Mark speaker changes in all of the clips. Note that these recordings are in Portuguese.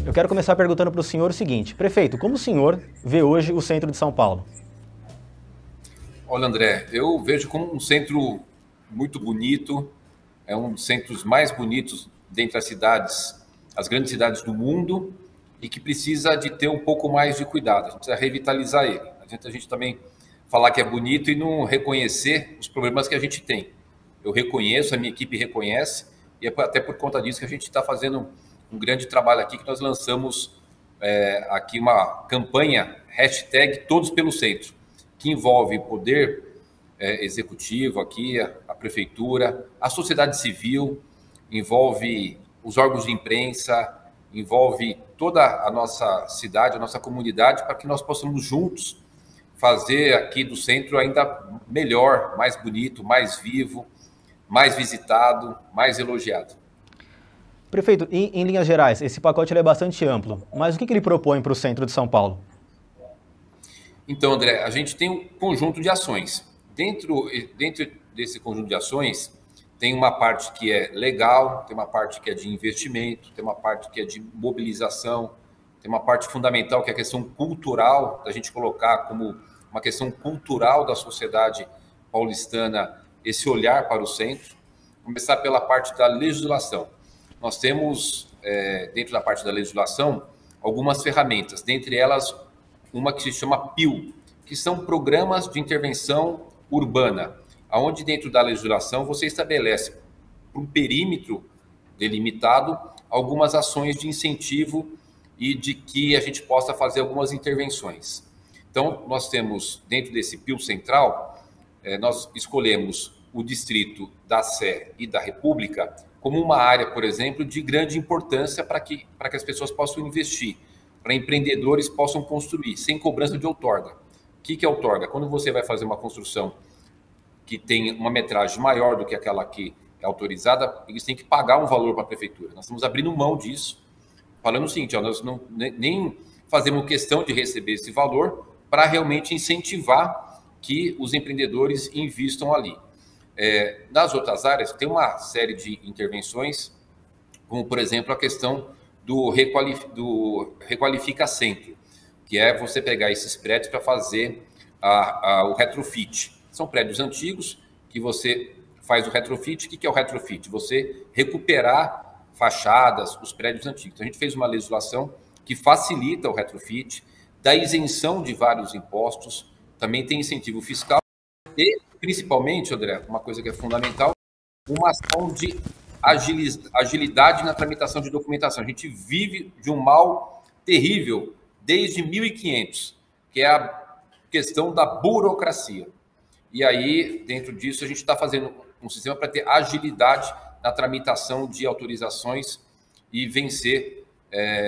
Speaker 1: Eu quero começar perguntando para o senhor o seguinte: prefeito, como o senhor vê hoje o centro de São Paulo?
Speaker 2: Olha, André, eu vejo como um centro muito bonito, é um dos centros mais bonitos dentre as cidades, as grandes cidades do mundo, e que precisa de ter um pouco mais de cuidado. A gente precisa revitalizar ele. Não adianta a gente também falar que é bonito e não reconhecer os problemas que a gente tem. Eu reconheço, a minha equipe reconhece, e é até por conta disso que a gente está fazendo um grande trabalho aqui, que nós lançamos aqui uma campanha, hashtag Todos pelo Centro, que envolve o poder executivo aqui, a prefeitura, a sociedade civil, envolve os órgãos de imprensa, envolve toda a nossa cidade, a nossa comunidade, para que nós possamos juntos fazer aqui do centro ainda melhor, mais bonito, mais vivo, mais visitado, mais elogiado.
Speaker 1: Prefeito, em linhas gerais, esse pacote ele é bastante amplo, mas o que ele propõe para o centro de São Paulo?
Speaker 2: Então, André, a gente tem um conjunto de ações. Dentro desse conjunto de ações, tem uma parte que é legal, tem uma parte que é de investimento, tem uma parte que é de mobilização, tem uma parte fundamental que é a questão cultural, da gente colocar como uma questão cultural da sociedade paulistana esse olhar para o centro. Começar pela parte da legislação. Nós temos, dentro da parte da legislação, algumas ferramentas, dentre elas uma que se chama PIL, que são programas de intervenção urbana, onde dentro da legislação você estabelece por um perímetro delimitado algumas ações de incentivo e de que a gente possa fazer algumas intervenções. Então, nós temos dentro desse PIL central, nós escolhemos o distrito da Sé e da República como uma área, por exemplo, de grande importância para que as pessoas possam investir, para empreendedores possam construir, sem cobrança de outorga. O que é outorga? Quando você vai fazer uma construção que tem uma metragem maior do que aquela que é autorizada, eles têm que pagar um valor para a prefeitura. Nós estamos abrindo mão disso, falando o seguinte, nós não, nem fazemos questão de receber esse valor para realmente incentivar que os empreendedores invistam ali. Nas outras áreas, tem uma série de intervenções, como, por exemplo, a questão do Requalifica Centro, que é você pegar esses prédios para fazer o retrofit. São prédios antigos que você faz o retrofit. O que é o retrofit? Você recuperar fachadas, os prédios antigos. Então, a gente fez uma legislação que facilita o retrofit, dá isenção de vários impostos, também tem incentivo fiscal e, principalmente, André, uma coisa que é fundamental, uma ação de agilidade na tramitação de documentação. A gente vive de um mal terrível desde 1500, que é a questão da burocracia. E aí, dentro disso, a gente está fazendo um sistema para ter agilidade na tramitação de autorizações e vencer,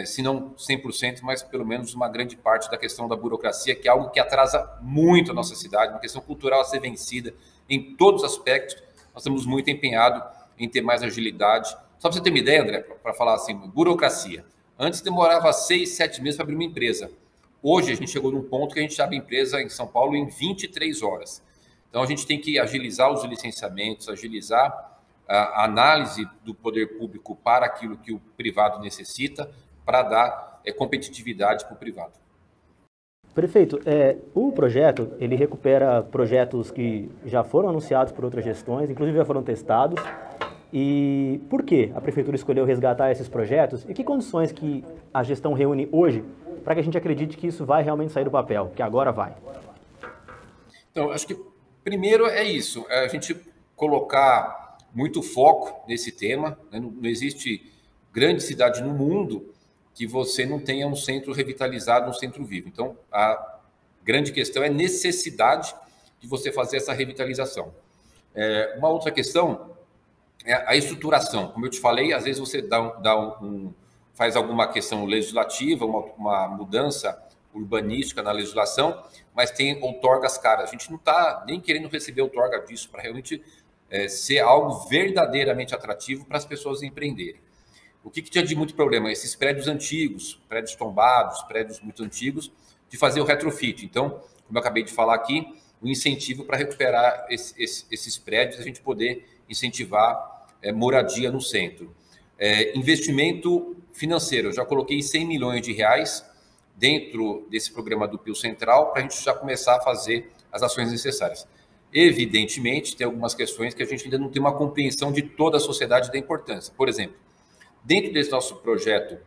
Speaker 2: se não 100%, mas pelo menos uma grande parte da questão da burocracia, que é algo que atrasa muito a nossa cidade, uma questão cultural a ser vencida em todos os aspectos. Nós estamos muito empenhados em ter mais agilidade. Só para você ter uma ideia, André, para falar assim, burocracia. Antes demorava 6, 7 meses para abrir uma empresa. Hoje a gente chegou num ponto que a gente abre empresa em São Paulo em 23 horas. Então a gente tem que agilizar os licenciamentos, agilizar a análise do poder público para aquilo que o privado necessita, para dar competitividade para o privado.
Speaker 1: Prefeito, o projeto, ele recupera projetos que já foram anunciados por outras gestões, inclusive já foram testados. E por que a prefeitura escolheu resgatar esses projetos e que condições que a gestão reúne hoje para que a gente acredite que isso vai realmente sair do papel, que agora vai?
Speaker 2: Então, acho que primeiro é isso, a gente colocar muito foco nesse tema, né? Não existe grande cidade no mundo que você não tenha um centro revitalizado, um centro vivo. Então, a grande questão é a necessidade de você fazer essa revitalização. Uma outra questão é a estruturação. Como eu te falei, às vezes você faz alguma questão legislativa, uma mudança urbanística na legislação, mas tem outorgas caras. A gente não está nem querendo receber outorga disso para realmente ser algo verdadeiramente atrativo para as pessoas empreenderem. O que tinha de muito problema? Esses prédios antigos, prédios tombados, prédios muito antigos, de fazer o retrofit. Então, como eu acabei de falar aqui, o incentivo para recuperar esses prédios, a gente poder incentivar moradia no centro. Investimento financeiro, eu já coloquei 100 milhões de reais dentro desse programa do PIL Central para a gente já começar a fazer as ações necessárias. Evidentemente, tem algumas questões que a gente ainda não tem uma compreensão de toda a sociedade da importância. Por exemplo, dentro desse nosso projeto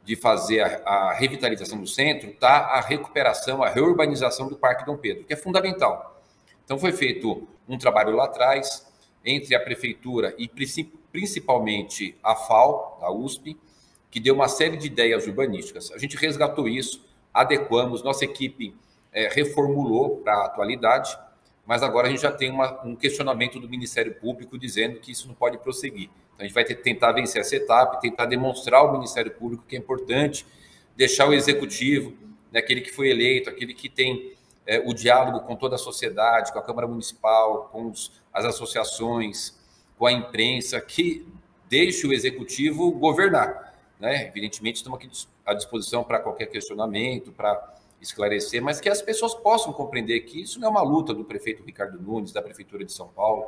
Speaker 2: de fazer a revitalização do centro, está a recuperação, a reurbanização do Parque Dom Pedro, que é fundamental. Então, foi feito um trabalho lá atrás, entre a Prefeitura e principalmente a FAO, da USP, que deu uma série de ideias urbanísticas. A gente resgatou isso, adequamos, nossa equipe reformulou para a atualidade, mas agora a gente já tem um questionamento do Ministério Público dizendo que isso não pode prosseguir. Então, a gente vai tentar vencer essa etapa, tentar demonstrar ao Ministério Público que é importante deixar o Executivo, né, aquele que foi eleito, aquele que tem o diálogo com toda a sociedade, com a Câmara Municipal, com as associações, com a imprensa, que deixe o Executivo governar. Né? Evidentemente, estamos aqui à disposição para qualquer questionamento, para esclarecer, mas que as pessoas possam compreender que isso não é uma luta do prefeito Ricardo Nunes, da Prefeitura de São Paulo,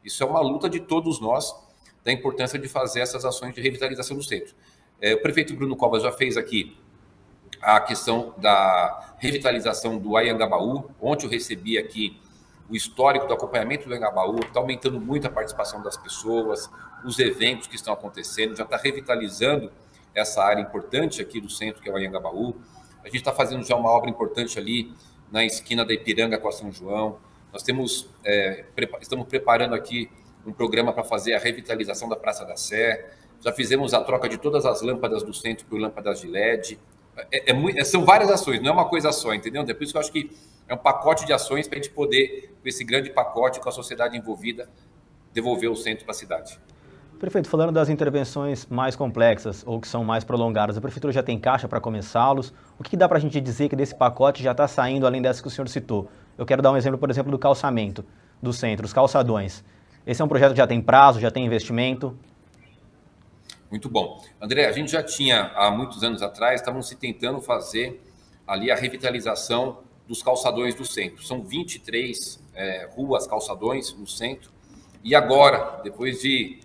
Speaker 2: isso é uma luta de todos nós, da importância de fazer essas ações de revitalização do centro. O prefeito Bruno Covas já fez aqui a questão da revitalização do Anhangabaú. Ontem eu recebi aqui o histórico do acompanhamento do Anhangabaú, está aumentando muito a participação das pessoas, os eventos que estão acontecendo, já está revitalizando essa área importante aqui do centro, que é o Anhangabaú. A gente está fazendo já uma obra importante ali na esquina da Ipiranga com a São João. Nós estamos preparando aqui um programa para fazer a revitalização da Praça da Sé. Já fizemos a troca de todas as lâmpadas do centro por lâmpadas de LED. São várias ações, não é uma coisa só, entendeu? É por isso que eu acho que é um pacote de ações para a gente poder, com esse grande pacote, com a sociedade envolvida, devolver o centro para a cidade.
Speaker 1: Prefeito, falando das intervenções mais complexas ou que são mais prolongadas, a Prefeitura já tem caixa para começá-los? O que dá para a gente dizer que desse pacote já está saindo além dessa que o senhor citou? Eu quero dar um exemplo, por exemplo, do calçamento do centro, os calçadões. Esse é um projeto que já tem prazo, já tem investimento?
Speaker 2: Muito bom. André, a gente já tinha, há muitos anos atrás, estavam se tentando fazer ali a revitalização dos calçadões do centro. São 23 ruas, calçadões no centro. E agora, depois de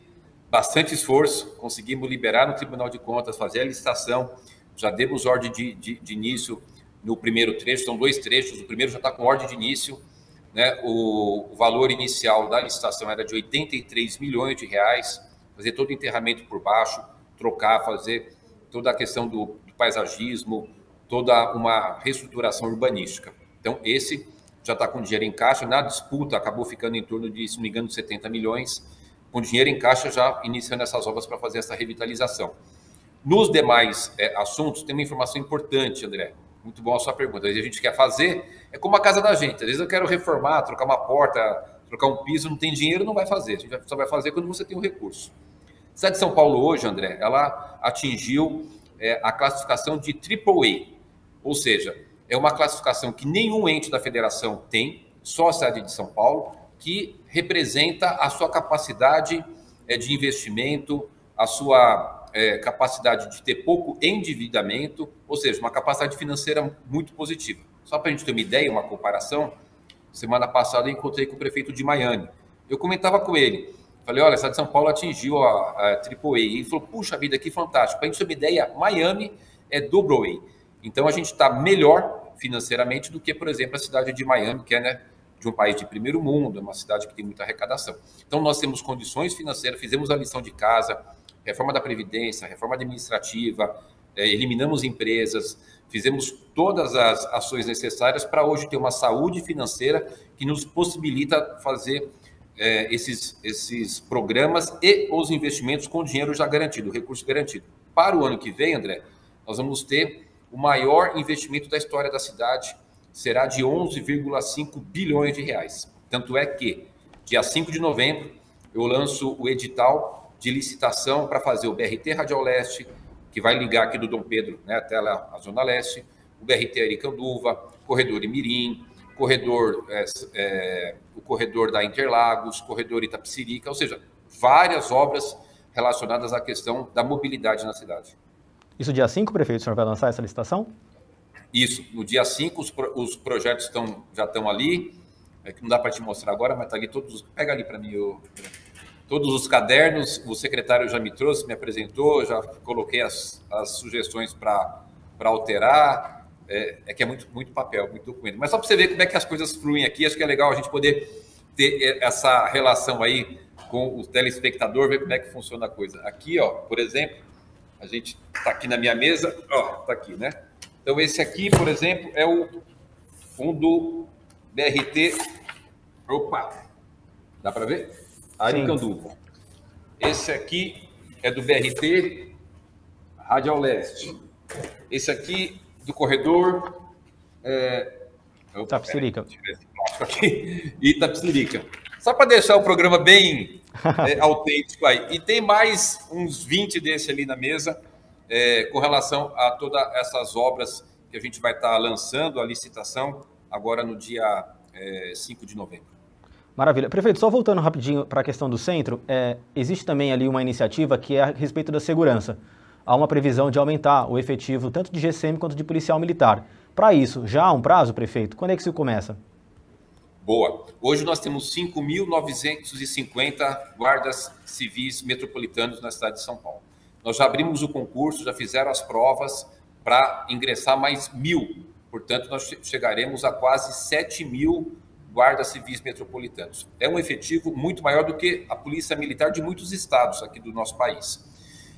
Speaker 2: bastante esforço, conseguimos liberar no Tribunal de Contas, fazer a licitação, já demos ordem de início no primeiro trecho, são 2 trechos, o primeiro já está com ordem de início, né? O valor inicial da licitação era de 83 milhões de reais, fazer todo o enterramento por baixo, trocar, fazer toda a questão do paisagismo, toda uma reestruturação urbanística. Então, esse já está com dinheiro em caixa, na disputa acabou ficando em torno de, se não me engano, 70 milhões, com dinheiro em caixa já iniciando essas obras para fazer essa revitalização. Nos demais assuntos, tem uma informação importante, André. Muito bom a sua pergunta. Às vezes a gente quer fazer, é como a casa da gente. Às vezes eu quero reformar, trocar uma porta, trocar um piso, não tem dinheiro, não vai fazer. A gente só vai fazer quando você tem o recurso. A cidade de São Paulo hoje, André, ela atingiu a classificação de AAA. Ou seja, é uma classificação que nenhum ente da federação tem, só a cidade de São Paulo, que representa a sua capacidade de investimento, a sua capacidade de ter pouco endividamento, ou seja, uma capacidade financeira muito positiva. Só para a gente ter uma ideia, uma comparação, semana passada eu encontrei com o prefeito de Miami. Eu comentava com ele, falei, olha, a cidade de São Paulo atingiu a AAA. E ele falou, puxa vida, que fantástico. Para a gente ter uma ideia, Miami é AA. Então, a gente está melhor financeiramente do que, por exemplo, a cidade de Miami, que é, né, de um país de primeiro mundo, é uma cidade que tem muita arrecadação. Então, nós temos condições financeiras, fizemos a lição de casa, reforma da Previdência, reforma administrativa, eliminamos empresas, fizemos todas as ações necessárias para hoje ter uma saúde financeira que nos possibilita fazer esses programas e os investimentos com dinheiro já garantido, recurso garantido. Para o ano que vem, André, nós vamos ter o maior investimento da história da cidade, será de 11,5 bilhões de reais. Tanto é que, dia 5 de novembro, eu lanço o edital de licitação para fazer o BRT Radial Leste, que vai ligar aqui do Dom Pedro, né, até lá, a Zona Leste, o BRT Aricanduva, corredor Imirim, o corredor da Interlagos, corredor Itapecerica, ou seja, várias obras relacionadas à questão da mobilidade na cidade.
Speaker 1: Isso dia 5, prefeito, o senhor vai lançar essa licitação?
Speaker 2: Isso, no dia 5 os projetos já estão ali, que não dá para te mostrar agora, mas está ali todos. Pega ali para mim, todos os cadernos, o secretário já me trouxe, me apresentou, já coloquei as sugestões para alterar. Que é muito papel, muito documento. Mas só para você ver como é que as coisas fluem aqui, acho que é legal a gente poder ter essa relação aí com o telespectador, ver como é que funciona a coisa. Aqui, ó, por exemplo, a gente está aqui na minha mesa, ó, está aqui, né? Então, esse aqui, por exemplo, é um do BRT. Opa! Dá para ver? Aricanduva. Esse aqui é do BRT Radial Leste. Esse aqui do corredor
Speaker 1: Itapecerica.
Speaker 2: Itapecerica. Só para deixar o programa bem autêntico aí. E tem mais uns 20 desse ali na mesa com relação a todas essas obras que a gente vai estar lançando a licitação agora no dia 5 de novembro.
Speaker 1: Maravilha. Prefeito, só voltando rapidinho para a questão do centro, existe também ali uma iniciativa que é a respeito da segurança. Há uma previsão de aumentar o efetivo tanto de GCM quanto de policial militar. Para isso, já há um prazo, prefeito? Quando é que isso começa?
Speaker 2: Boa. Hoje nós temos 5.950 guardas civis metropolitanos na cidade de São Paulo. Nós já abrimos o concurso, já fizeram as provas para ingressar mais 1.000. Portanto, nós chegaremos a quase 7.000 guardas civis metropolitanos. É um efetivo muito maior do que a polícia militar de muitos estados aqui do nosso país.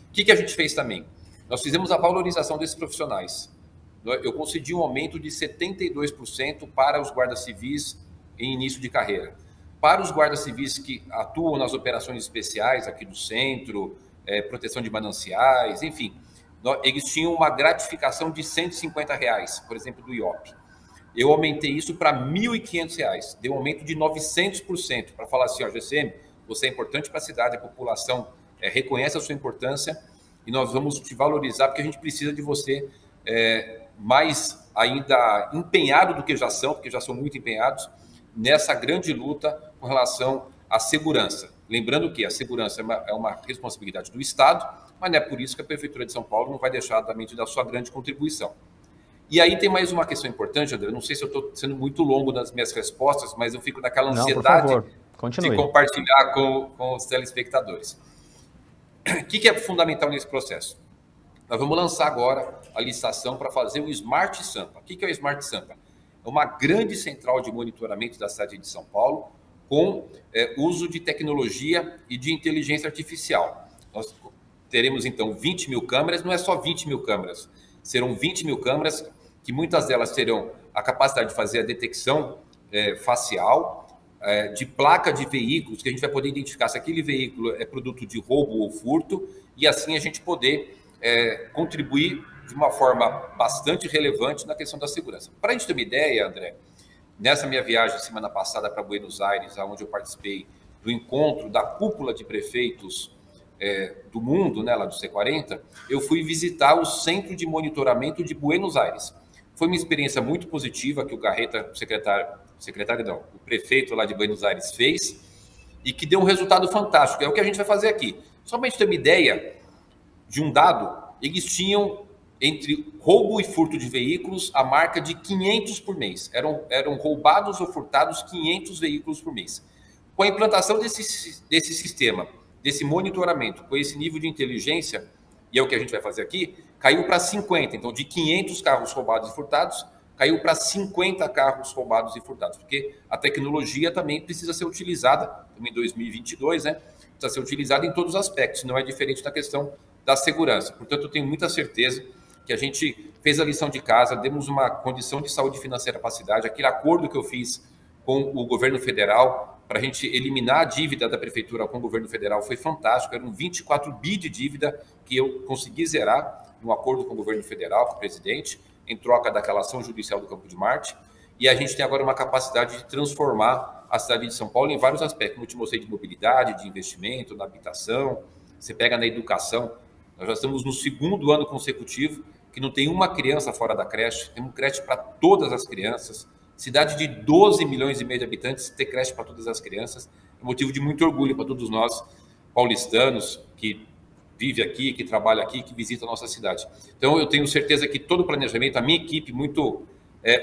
Speaker 2: O que a gente fez também? Nós fizemos a valorização desses profissionais. Eu concedi um aumento de 72% para os guardas civis em início de carreira. Para os guardas civis que atuam nas operações especiais aqui do centro, proteção de mananciais, enfim, eles tinham uma gratificação de R$150, por exemplo, do IOP. Eu aumentei isso para R$1.500, deu um aumento de 900%, para falar assim, ó, GCM, você é importante para a cidade, a população reconhece a sua importância e nós vamos te valorizar porque a gente precisa de você mais ainda empenhado do que já são, porque já são muito empenhados, nessa grande luta com relação à segurança. Lembrando que a segurança é uma responsabilidade do Estado, mas não é por isso que a Prefeitura de São Paulo não vai deixar também de dar sua grande contribuição. E aí tem mais uma questão importante, André, não sei se eu estou sendo muito longo nas minhas respostas, mas eu fico naquela ansiedade de compartilhar com os telespectadores. O que é fundamental nesse processo? Nós vamos lançar agora a licitação para fazer o Smart Sampa. O que é o Smart Sampa? É uma grande central de monitoramento da cidade de São Paulo com uso de tecnologia e de inteligência artificial. Nós teremos, então, 20.000 câmeras, não é só 20.000 câmeras, serão 20.000 câmeras que muitas delas terão a capacidade de fazer a detecção facial, de placa de veículos, que a gente vai poder identificar se aquele veículo é produto de roubo ou furto, e assim a gente poder contribuir de uma forma bastante relevante na questão da segurança. Para a gente ter uma ideia, André, nessa minha viagem semana passada para Buenos Aires, onde eu participei do encontro da cúpula de prefeitos do mundo, né, lá do C40, eu fui visitar o Centro de Monitoramento de Buenos Aires. Foi uma experiência muito positiva que o Garreta, o prefeito lá de Buenos Aires fez e que deu um resultado fantástico. É o que a gente vai fazer aqui. Só para a gente ter uma ideia de um dado, eles tinham, entre roubo e furto de veículos, a marca de 500 por mês. Eram roubados ou furtados 500 veículos por mês. Com a implantação desse sistema, desse monitoramento, com esse nível de inteligência, e é o que a gente vai fazer aqui, caiu para 50. Então, de 500 carros roubados e furtados, caiu para 50 carros roubados e furtados, porque a tecnologia também precisa ser utilizada, em 2022, né? Precisa ser utilizada em todos os aspectos, não é diferente da questão da segurança. Portanto, eu tenho muita certeza que a gente fez a lição de casa, demos uma condição de saúde financeira para a cidade, aquele acordo que eu fiz com o governo federal para a gente eliminar a dívida da prefeitura com o governo federal foi fantástico, eram 24 bi de dívida que eu consegui zerar no acordo com o governo federal, com o presidente, em troca daquela ação judicial do Campo de Marte, e a gente tem agora uma capacidade de transformar a cidade de São Paulo em vários aspectos, como eu te mostrei, de mobilidade, de investimento, na habitação, você pega na educação, nós já estamos no 2º ano consecutivo que não tem uma criança fora da creche, temos creche para todas as crianças, cidade de 12 milhões e meio de habitantes, ter creche para todas as crianças, é motivo de muito orgulho para todos nós paulistanos que vive aqui, que trabalha aqui, que visita a nossa cidade. Então, eu tenho certeza que todo o planejamento, a minha equipe muito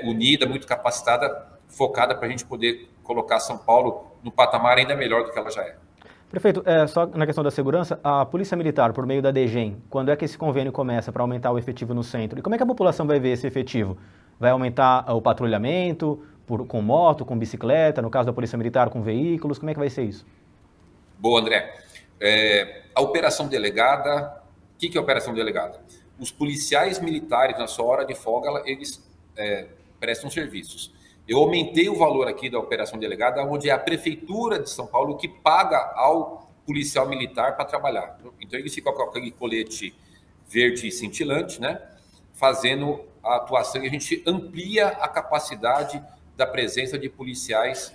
Speaker 2: unida, muito capacitada, focada para a gente poder colocar São Paulo no patamar ainda melhor do que ela já é.
Speaker 1: Prefeito, só na questão da segurança, a Polícia Militar, por meio da DGEM, quando é que esse convênio começa para aumentar o efetivo no centro? E como é que a população vai ver esse efetivo? Vai aumentar o patrulhamento com moto, com bicicleta, no caso da Polícia Militar com veículos, como é que vai ser isso?
Speaker 2: Boa, André. A operação delegada, o que é a operação delegada? Os policiais militares, na sua hora de folga, eles prestam serviços. Eu aumentei o valor aqui da operação delegada, onde é a Prefeitura de São Paulo que paga ao policial militar para trabalhar. Então, ele fica com aquele colete verde cintilante, né? Fazendo a atuação, e a gente amplia a capacidade da presença de policiais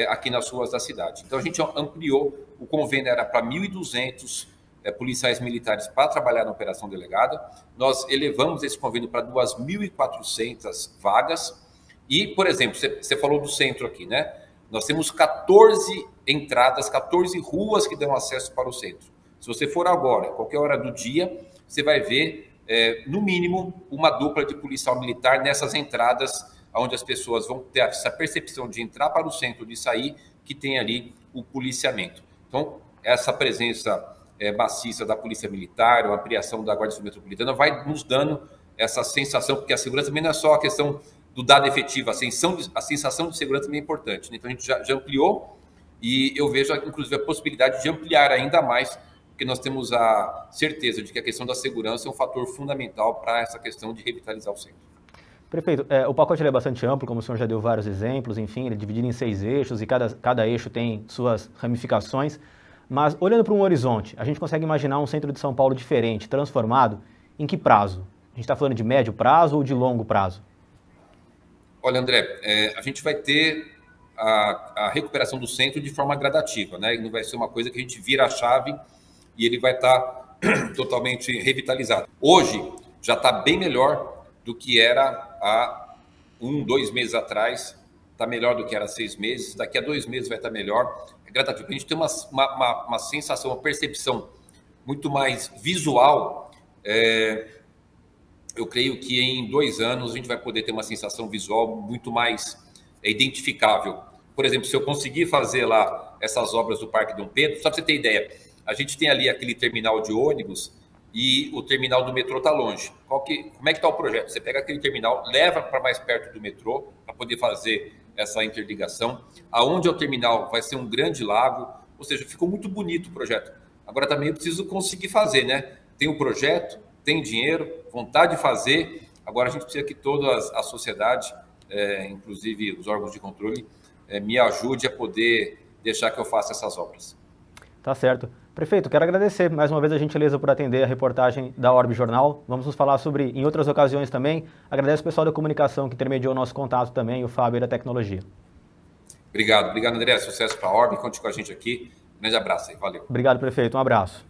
Speaker 2: aqui nas ruas da cidade. Então, a gente ampliou, o convênio era para 1.200 policiais militares para trabalhar na operação delegada. Nós elevamos esse convênio para 2.400 vagas. E, por exemplo, você falou do centro aqui, né? Nós temos 14 entradas, 14 ruas que dão acesso para o centro. Se você for agora, qualquer hora do dia, você vai ver, no mínimo, uma dupla de policial militar nessas entradas, onde as pessoas vão ter essa percepção de entrar para o centro, de sair, que tem ali o policiamento. Então, essa presença maciça da Polícia Militar, a ampliação da Guarda Civil Metropolitana, vai nos dando essa sensação, porque a segurança também não é só a questão do dado efetivo, a sensação de segurança também é importante, né? Então, a gente já ampliou e eu vejo, inclusive, a possibilidade de ampliar ainda mais, porque nós temos a certeza de que a questão da segurança é um fator fundamental para essa questão de revitalizar o centro.
Speaker 1: Prefeito, o pacote é bastante amplo, como o senhor já deu vários exemplos, enfim, ele é dividido em 6 eixos e cada eixo tem suas ramificações, mas olhando para um horizonte, a gente consegue imaginar um centro de São Paulo diferente, transformado, em que prazo? A gente está falando de médio prazo ou de longo prazo?
Speaker 2: Olha, André, a gente vai ter a recuperação do centro de forma gradativa, né? Não vai ser uma coisa que a gente vira a chave e ele vai estar totalmente revitalizado. Hoje já está bem melhor do que era há 2 meses atrás, está melhor do que era há 6 meses, daqui a 2 meses vai estar melhor. É gradativo. A gente tem uma sensação, uma percepção muito mais visual. Eu creio que em 2 anos a gente vai poder ter uma sensação visual muito mais identificável. Por exemplo, se eu conseguir fazer lá essas obras do Parque Dom Pedro, só para você ter ideia, a gente tem ali aquele terminal de ônibus e o terminal do metrô está longe. Como é que está o projeto? Você pega aquele terminal, leva para mais perto do metrô para poder fazer essa interligação. Aonde é o terminal vai ser um grande lago, ou seja, ficou muito bonito o projeto. Agora também eu preciso conseguir fazer, né? Tem um projeto, tem dinheiro, vontade de fazer. Agora a gente precisa que toda a sociedade, inclusive os órgãos de controle, me ajude a poder deixar que eu faça essas obras.
Speaker 1: Tá certo. Prefeito, quero agradecer mais uma vez a gentileza por atender a reportagem da Orbe Jornal. Vamos nos falar sobre em outras ocasiões também. Agradeço o pessoal da comunicação que intermediou o nosso contato também, o Fábio da Tecnologia.
Speaker 2: Obrigado, André. Sucesso para a Orbe. Conte com a gente aqui. Um grande abraço aí. Valeu.
Speaker 1: Obrigado, prefeito. Um abraço.